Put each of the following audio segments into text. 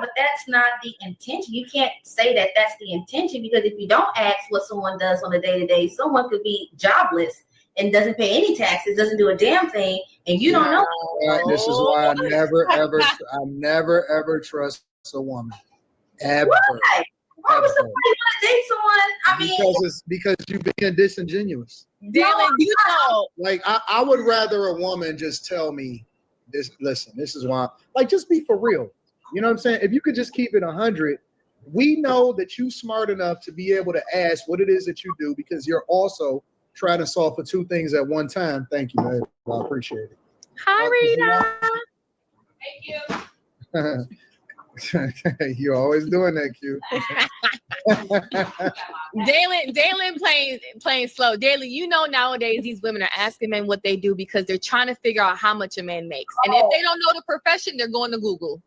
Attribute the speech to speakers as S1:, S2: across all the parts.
S1: but that's not the intention. You can't say that that's the intention, because if you don't ask what someone does on a day-to-day, someone could be jobless and doesn't pay any taxes, doesn't do a damn thing, and you don't know.
S2: This is why I never ever trust a woman. Ever.
S1: Why would somebody want to date someone? I mean,
S2: because you're being disingenuous.
S3: Dylan, you know,
S2: like I would rather a woman just tell me this. Listen, this is why. Like, just be for real. You know what I'm saying? If you could just keep it 100, we know that you're smart enough to be able to ask what it is that you do, because you're also trying to solve for two things at one time. Thank you, man. I appreciate it.
S3: Hi, Rita.
S1: thank you.
S2: You're always doing that, Q.
S3: Dalen playing slow. Dalen, you know nowadays these women are asking men what they do because they're trying to figure out how much a man makes. And if they don't know the profession, they're going to Google.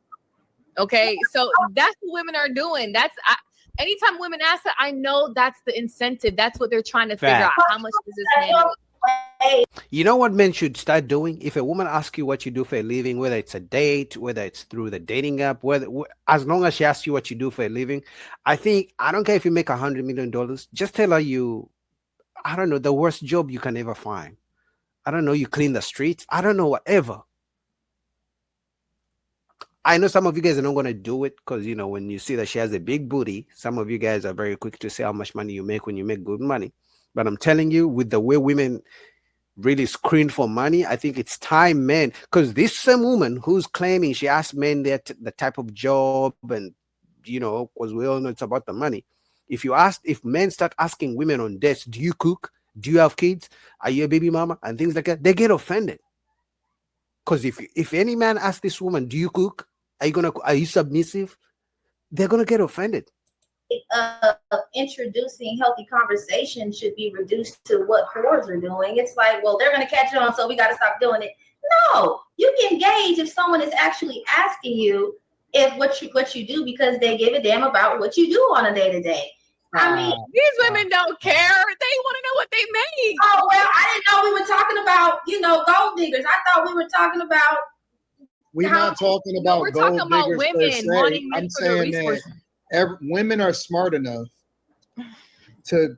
S3: Okay, so that's what women are doing. Anytime women ask that, I know that's the incentive. That's what they're trying to figure out. How much does this man make?
S4: You know what men should start doing? If a woman asks you what you do for a living, whether it's a date, whether it's through the dating app, as long as she asks you what you do for a living, I don't care if you make $100 million, just tell her I don't know, the worst job you can ever find. I don't know, you clean the streets. I don't know, whatever. I know some of you guys are not going to do it because, you know, when you see that she has a big booty, some of you guys are very quick to say how much money you make when you make good money. But I'm telling you, with the way women really screen for money, I think it's time men, because this same woman who's claiming she asked men the type of job, and, you know, because we all know it's about the money. If men start asking women on dates, do you cook? Do you have kids? Are you a baby mama? And things like that, they get offended. Because if any man asks this woman, do you cook? Are you submissive? They're gonna get offended.
S1: Introducing healthy conversation should be reduced to what whores are doing. It's like, well, they're gonna catch on, so we got to stop doing it. No, you can gauge if someone is actually asking you if what you do, because they give a damn about what you do on a day-to-day. I mean,
S3: these women don't care. They want to know what they make.
S1: Oh, well, I didn't know we were talking about, gold diggers. I thought we were talking about.
S2: We're not talking about
S3: we're
S2: gold
S3: talking about
S2: diggers
S3: women
S2: per
S3: wanting
S2: se. I'm saying that women are smart enough to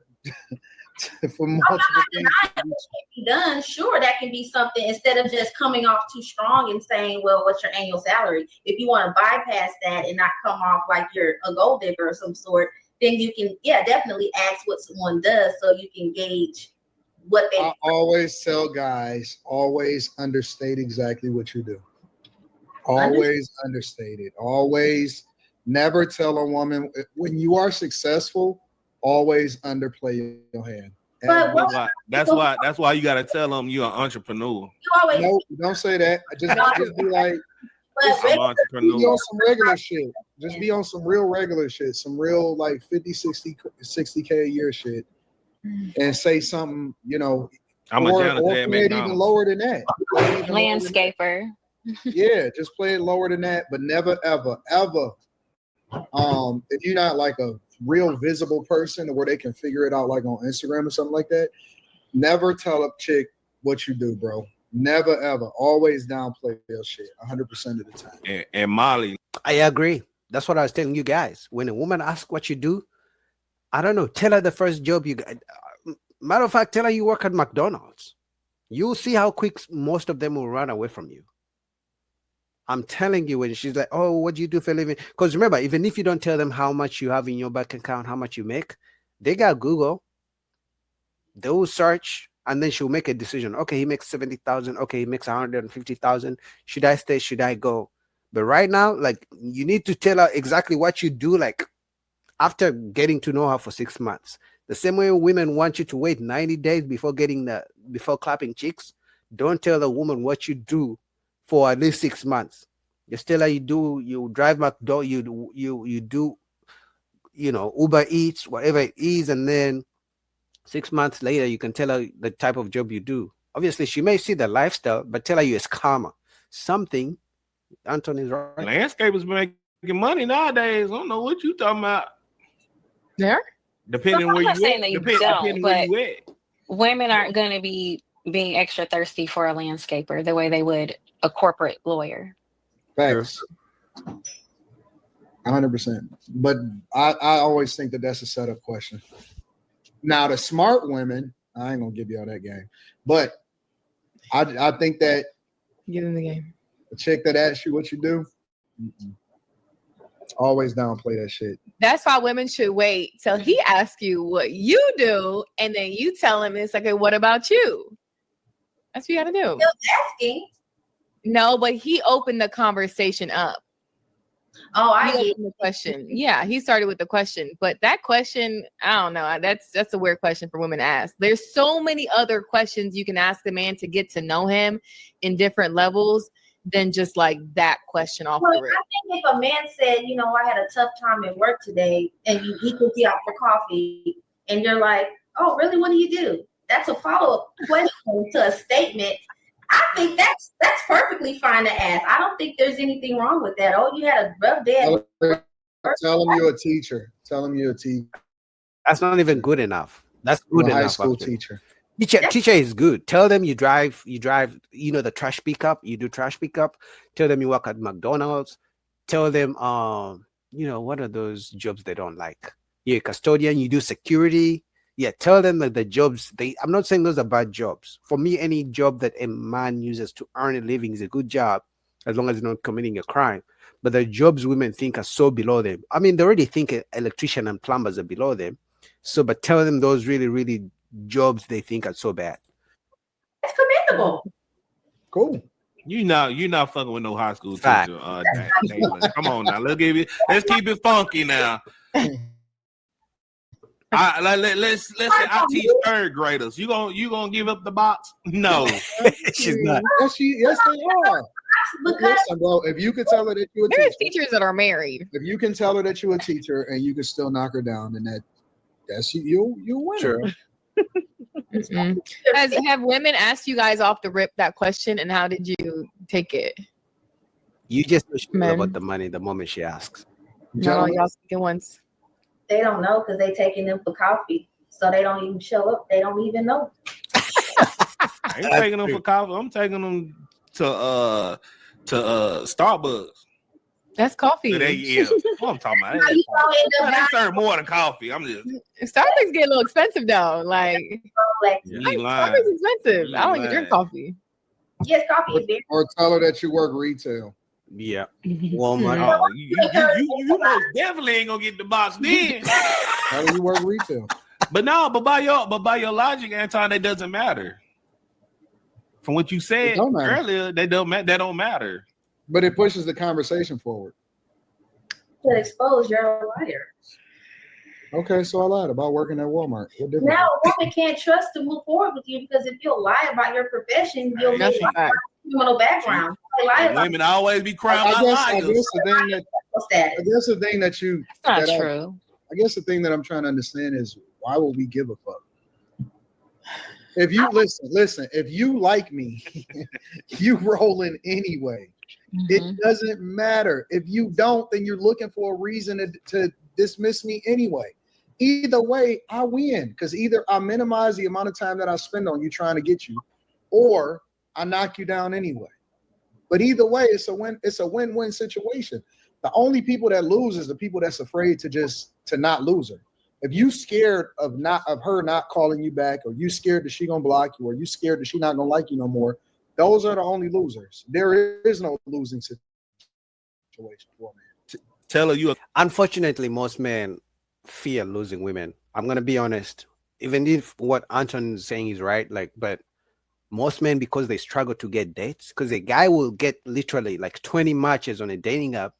S2: for multiple things.
S1: That can be done. Sure, that can be something, instead of just coming off too strong and saying, well, what's your annual salary? If you want to bypass that and not come off like you're a gold digger of some sort, then you can, definitely ask what someone does so you can gauge what they.
S2: I always tell guys, always understate exactly what you do. Always understate it. Always never tell a woman when you are successful, always underplay your hand.
S5: That's why you gotta tell them you're an entrepreneur.
S2: No, don't say that. Just be like,
S5: I'm an entrepreneur.
S2: Be on some regular shit. Just be on some real regular shit, some real like 50, 60K a year shit, and say something,
S5: I'm a janitor
S2: or
S5: at
S2: play it
S5: McDonald's.
S2: even lower than that.
S6: Landscaper.
S2: Yeah, just play it lower than that, but never, ever, ever. If you're not like a real visible person where they can figure it out, like on Instagram or something like that, never tell a chick what you do, bro. Never, ever. Always downplay your shit 100% of the time.
S5: And Molly.
S4: I agree. That's what I was telling you guys. When a woman asks what you do, I don't know, tell her the first job you got. Matter of fact, tell her you work at McDonald's. You'll see how quick most of them will run away from you. I'm telling you, when she's like, oh, what do you do for a living? Because remember, even if you don't tell them how much you have in your bank account, how much you make, they got Google. They will search, and then she'll make a decision. Okay, he makes 70,000. Okay, he makes 150,000. Should I stay? Should I go? But right now, like, you need to tell her exactly what you do, like, after getting to know her for 6 months. The same way women want you to wait 90 days before clapping cheeks. Don't tell the woman what you do for at least 6 months. Just tell her you drive McDonald's, you do, Uber Eats, whatever it is, and then 6 months later you can tell her the type of job you do. Obviously, she may see the lifestyle, but tell her you're a scammer. Something. Anton is right.
S5: Landscapers making money nowadays. I don't know what you talking about.
S3: Yeah.
S5: Depending where you at.
S6: Women aren't going to be being extra thirsty for a landscaper the way they would a corporate lawyer.
S2: Thanks. 100%. But I always think that that's a setup question. Now, the smart women, I ain't gonna give y'all that game, but I think that
S3: Get in the game.
S2: the chick that asks you what you do, always downplay that shit.
S3: That's why women should wait till he asks you what you do, and then you tell him it's like, okay, what about you? That's what you gotta do.
S1: Still asking.
S3: No, but he opened the conversation up.
S1: Oh, I
S3: He
S1: get
S3: opened the question. Yeah, he started with the question, but that question, I don't know. That's a weird question for women to ask. There's so many other questions you can ask a man to get to know him in different levels than just like that question off
S1: Well,
S3: the
S1: I
S3: rip.
S1: think if a man said, you know, I had a tough time at work today, and he took you out for coffee, and you're like, oh, really? What do you do? That's a follow-up question to a statement. I think that's perfectly fine to ask. I don't think there's anything wrong with that. Oh, you had a rough day.
S2: Tell him you're a teacher. Tell him you're a teacher.
S4: That's not even good enough. That's
S2: You're
S4: good
S2: a high
S4: enough.
S2: school
S4: Actually.
S2: teacher.
S4: Teacher is good. Tell them you drive, the trash pickup, you do trash pickup. Tell them you work at McDonald's. Tell them, what are those jobs they don't like? You're a custodian, you do security. Yeah, tell them that the jobs, I'm not saying those are bad jobs. For me, any job that a man uses to earn a living is a good job, as long as they're not committing a crime. But the jobs women think are so below them. I mean, they already think electrician and plumbers are below them. So, but tell them those really, really jobs they think are so bad.
S1: It's commendable.
S2: Cool.
S5: You not fucking with no high school
S4: Fact.
S5: teacher. Daylon. Come on now, let's keep it funky now. Let's say I teach third graders. You gonna give up the box? No,
S4: She's not.
S2: Yes, they are.
S1: Because
S2: Listen, bro, if you could tell her that you're a
S3: There's
S2: teacher,
S3: teachers that are married.
S2: if you can tell her that you're a teacher and you can still knock her down, then that's you win.
S4: Sure.
S3: Have women asked you guys off the rip that question, and how did you take it?
S4: You just know she knows
S3: Men.
S4: about the money the moment she asks.
S3: No,
S2: Gentlemen,
S3: y'all speaking once.
S1: they don't know because they taking them for coffee. So they don't even show up. They don't even know.
S5: I ain't taking them for coffee. I'm taking them to Starbucks.
S3: That's coffee.
S5: What I'm talking about.
S1: How you gonna end up
S5: They serve more than coffee. I'm just
S3: Starbucks get a little expensive though. Like
S1: like,
S5: you ain't lying.
S3: Starbucks is expensive.
S5: You
S3: I don't
S5: ain't
S3: even drink
S5: lying.
S3: coffee.
S1: yes, coffee is very
S2: or tell her that you work retail.
S4: Yeah. Walmart.
S5: Oh, you most definitely ain't gonna get the box then.
S2: Tell her you work retail.
S5: But by your logic, Anton, that doesn't matter. From what you said
S2: don't matter.
S5: earlier, that don't matter.
S2: But it pushes the conversation forward.
S1: to expose you're a liar.
S2: Okay, so I lied about working at Walmart. What difference?
S1: Now a woman can't trust to move forward with you because if you'll lie about your profession, you'll
S3: That's
S1: need
S3: a fact.
S1: criminal background. They lie about
S5: Women always be crying
S2: I
S5: about
S2: guess
S5: liars.
S1: your status.
S2: the thing that you
S6: That's
S2: that
S6: not
S2: I-
S6: true.
S2: I guess the thing that I'm trying to understand is why would we give a fuck? If you listen, if you like me, you rolling anyway. It doesn't matter. If you don't, then you're looking for a reason to dismiss me anyway. Either way, I win because either I minimize the amount of time that I spend on you trying to get you, or I knock you down anyway. But either way, it's a win-win situation. The only people that lose is the people that's afraid to not lose her. If you scared of her not calling you back, or you scared that she gonna block you, or you scared that she not gonna like you no more, those are the only losers. There is no losing situation for me.
S5: Tell her you.
S4: Unfortunately, most men fear losing women. I'm gonna be honest. Even if what Anton is saying is right, but most men, because they struggle to get dates, because a guy will get literally like 20 matches on a dating app,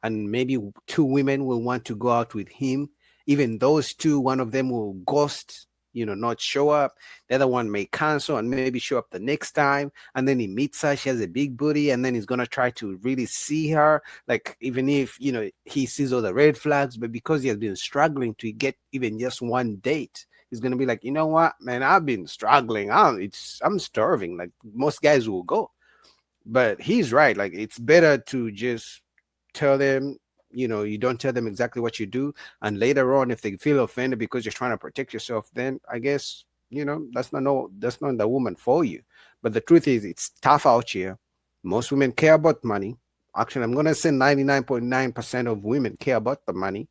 S4: and maybe 2 women will want to go out with him. Even those 2, one of them will ghost, not show up. The other one may cancel and maybe show up the next time. And then he meets her, she has a big booty, and then he's gonna try to really see her. Like, even if he sees all the red flags, but because he has been struggling to get even just one date, he's gonna be like, you know what, man, I've been struggling. I'm starving. Like, most guys will go. But he's right. Like, it's better to just tell them, you don't tell them exactly what you do, and later on, if they feel offended because you're trying to protect yourself, then I guess that's not the woman for you. But the truth is, it's tough out here. Most women care about money. Actually, I'm gonna say 99.9% of women care about the money.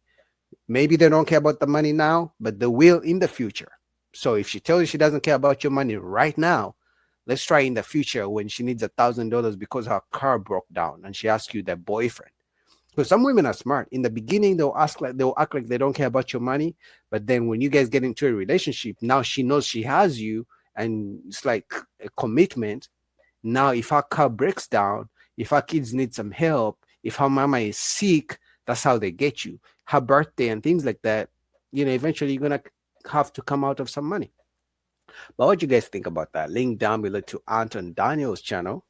S4: Maybe they don't care about the money now, but they will in the future. So if she tells you she doesn't care about your money right now, let's try in the future when she needs $1,000 because her car broke down and she asks you their boyfriend. Because some women are smart. In the beginning, they'll act like they don't care about your money. But then when you guys get into a relationship, now she knows she has you, and it's like a commitment. Now, if our car breaks down, if our kids need some help, if her mama is sick, that's how they get you. Her birthday and things like that, eventually you're gonna have to come out of some money. But what do you guys think about that? Link down below to Anton Daniel's channel.